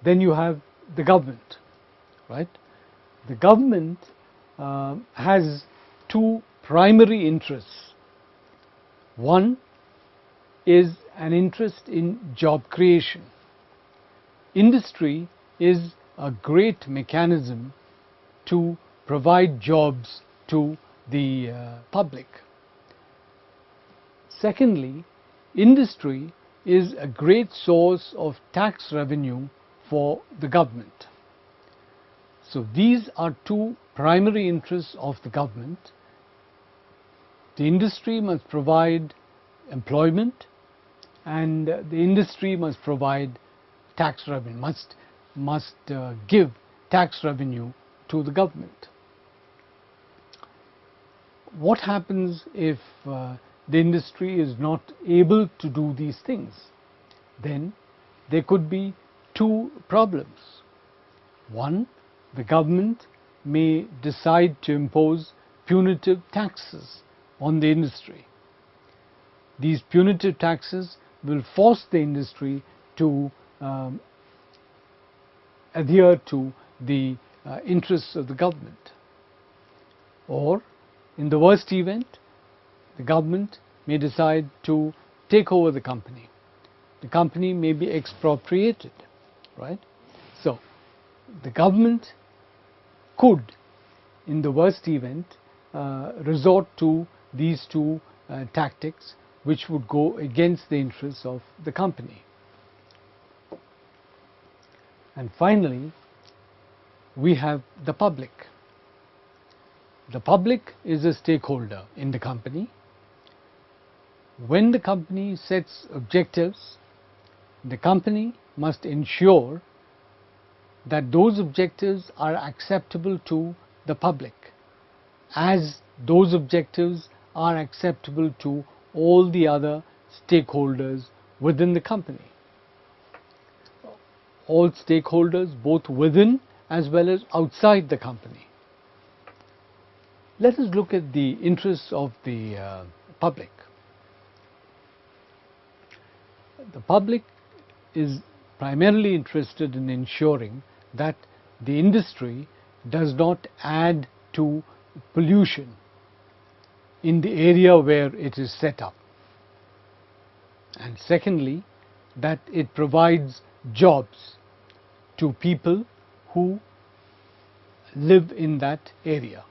Then you have the government, right? The government has two primary interests. One is an interest in job creation. Industry is a great mechanism to provide jobs to the public. Secondly, industry is a great source of tax revenue for the government. So these are two primary interests of the government. The industry must provide employment, and the industry must provide tax revenue, must give tax revenue to the government. What happens if the industry is not able to do these things? Then there could be two problems. One, the government may decide to impose punitive taxes on the industry. These punitive taxes will force the industry to adhere to the interests of the government. Or, in the worst event, the government may decide to take over the company. The company may be expropriated, right? So, the government could, in the worst event, resort to these two tactics, which would go against the interests of the company. And finally, we have the public. The public is a stakeholder in the company. When the company sets objectives, the company must ensure that those objectives are acceptable to the public, as those objectives are acceptable to all the other stakeholders within the company. All stakeholders, both within as well as outside the company. Let us look at the interests of the public. The public is primarily interested in ensuring that the industry does not add to pollution in the area where it is set up. And secondly, that it provides jobs to people who live in that area.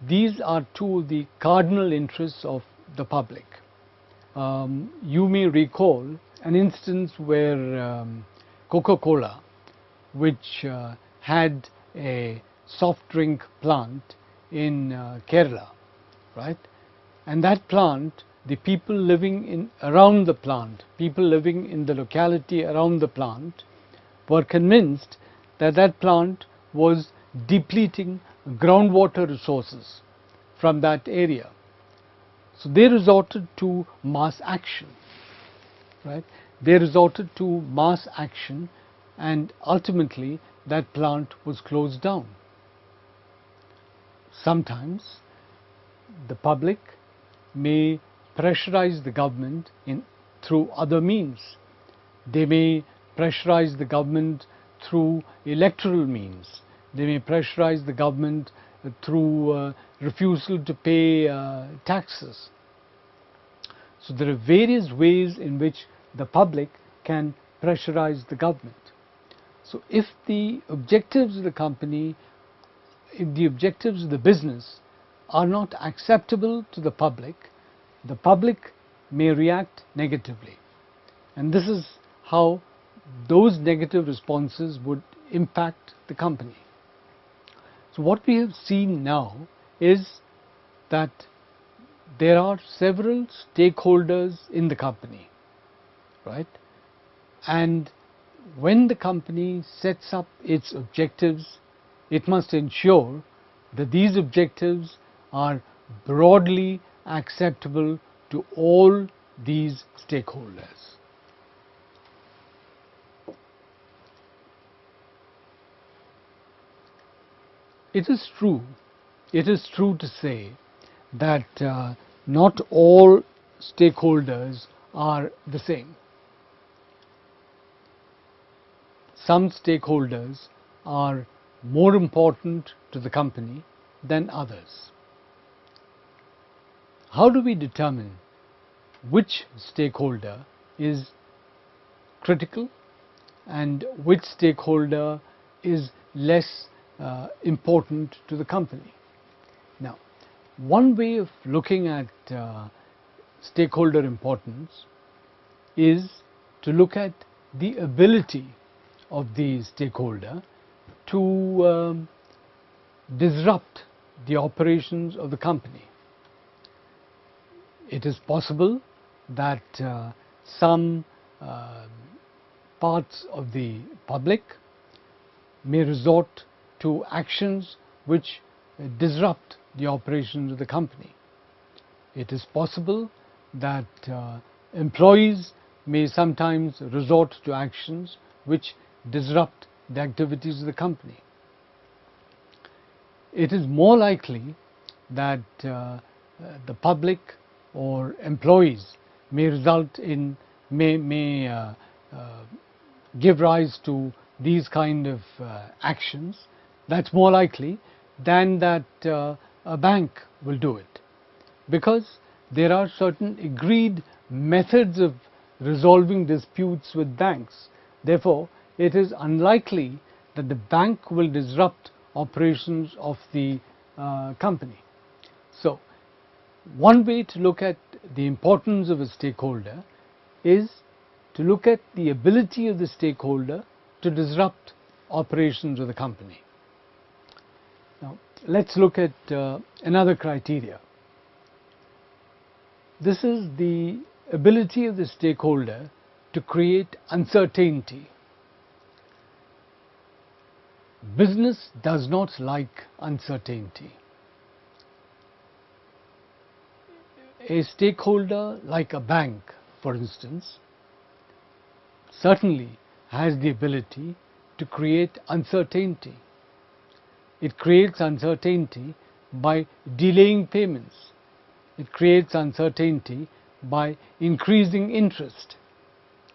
These are two of the cardinal interests of the public. You may recall an instance where Coca-Cola, which had a soft drink plant in Kerala, right? And that plant, the people living around the plant, people living in the locality around the plant, were convinced that that plant was depleting groundwater resources from that area. So they resorted to mass action, right? They resorted to mass action, and ultimately that plant was closed down. Sometimes the public may pressurize the government through other means. They may pressurize the government through electoral means. They may pressurize the government through refusal to pay taxes. So there are various ways in which the public can pressurize the government. So if the objectives of the company, if the objectives of the business are not acceptable to the public may react negatively. And this is how those negative responses would impact the company. So what we have seen now is that there are several stakeholders in the company, right? And when the company sets up its objectives, it must ensure that these objectives are broadly acceptable to all these stakeholders. It is true to say that not all stakeholders are the same. some stakeholders are more important to the company than others. How do we determine which stakeholder is critical and which stakeholder is less important to the company? Now, one way of looking at stakeholder importance is to look at the ability of the stakeholder to disrupt the operations of the company. It is possible that some parts of the public may resort to actions which disrupt the operations of the company. It is possible that employees may sometimes resort to actions which disrupt the activities of the company. It is more likely that the public or employees may give rise to these kind of actions. That's more likely than that a bank will do it, because there are certain agreed methods of resolving disputes with banks. Therefore, it is unlikely that the bank will disrupt operations of the company. So, one way to look at the importance of a stakeholder is to look at the ability of the stakeholder to disrupt operations of the company. Now, let's look at another criteria. This is the ability of the stakeholder to create uncertainty. Business does not like uncertainty. A stakeholder like a bank, for instance, certainly has the ability to create uncertainty. It creates uncertainty by delaying payments. It creates uncertainty by increasing interest,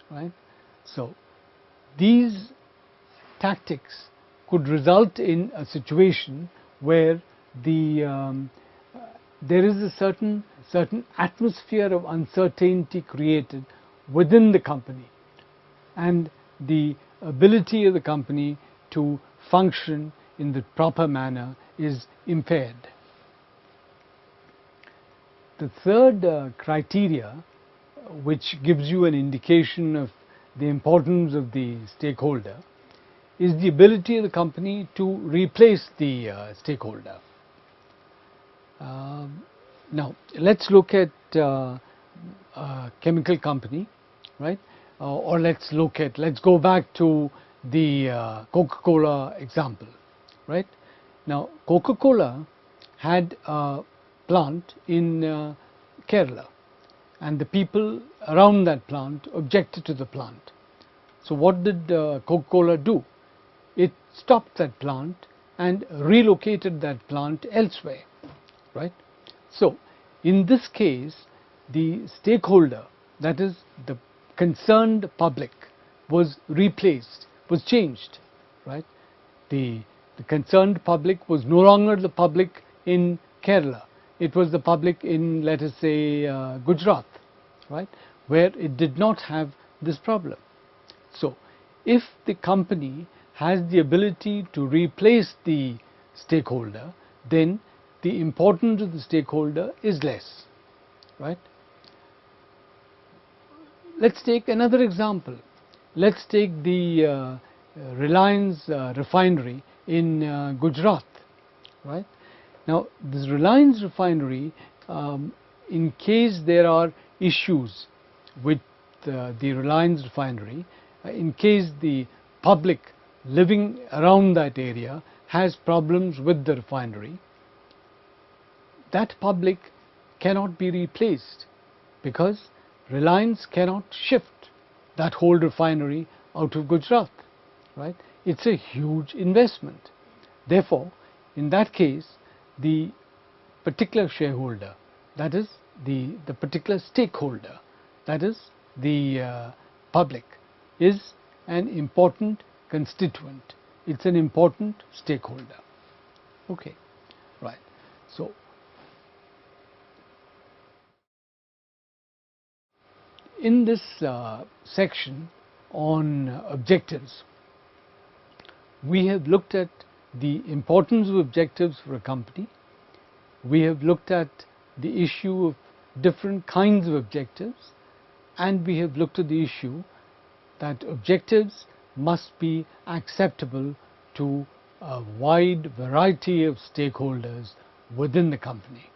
right? So, these tactics could result in a situation where there is a certain atmosphere of uncertainty created within the company, and the ability of the company to function in the proper manner is impaired. The third criteria, which gives you an indication of the importance of the stakeholder, is the ability of the company to replace the stakeholder. Now, let's look at a chemical company, right? Or let's go back to the Coca-Cola example, right? Now, Coca-Cola had a plant in Kerala, and the people around that plant objected to the plant. So what did Coca-Cola do? It stopped that plant and relocated that plant elsewhere, right? So in this case, the stakeholder, that is the concerned public, was replaced, was changed, right? The concerned public was no longer the public in Kerala. It was the public in, let us say, Gujarat, right, where it did not have this problem. So, if the company has the ability to replace the stakeholder, then the importance of the stakeholder is less, right? Let's take another example. Let's take the Reliance refinery in Gujarat, right? Now, this Reliance refinery, in case there are issues with the Reliance refinery, in case the public living around that area has problems with the refinery, that public cannot be replaced, because Reliance cannot shift that whole refinery out of Gujarat, right? It's a huge investment. Therefore, in that case, the particular shareholder, that is the particular stakeholder, that is the public, is an important constituent. It's an important stakeholder. Okay, right. So, in this section on objectives, we have looked at the importance of objectives for a company. We have looked at the issue of different kinds of objectives, and we have looked at the issue that objectives must be acceptable to a wide variety of stakeholders within the company.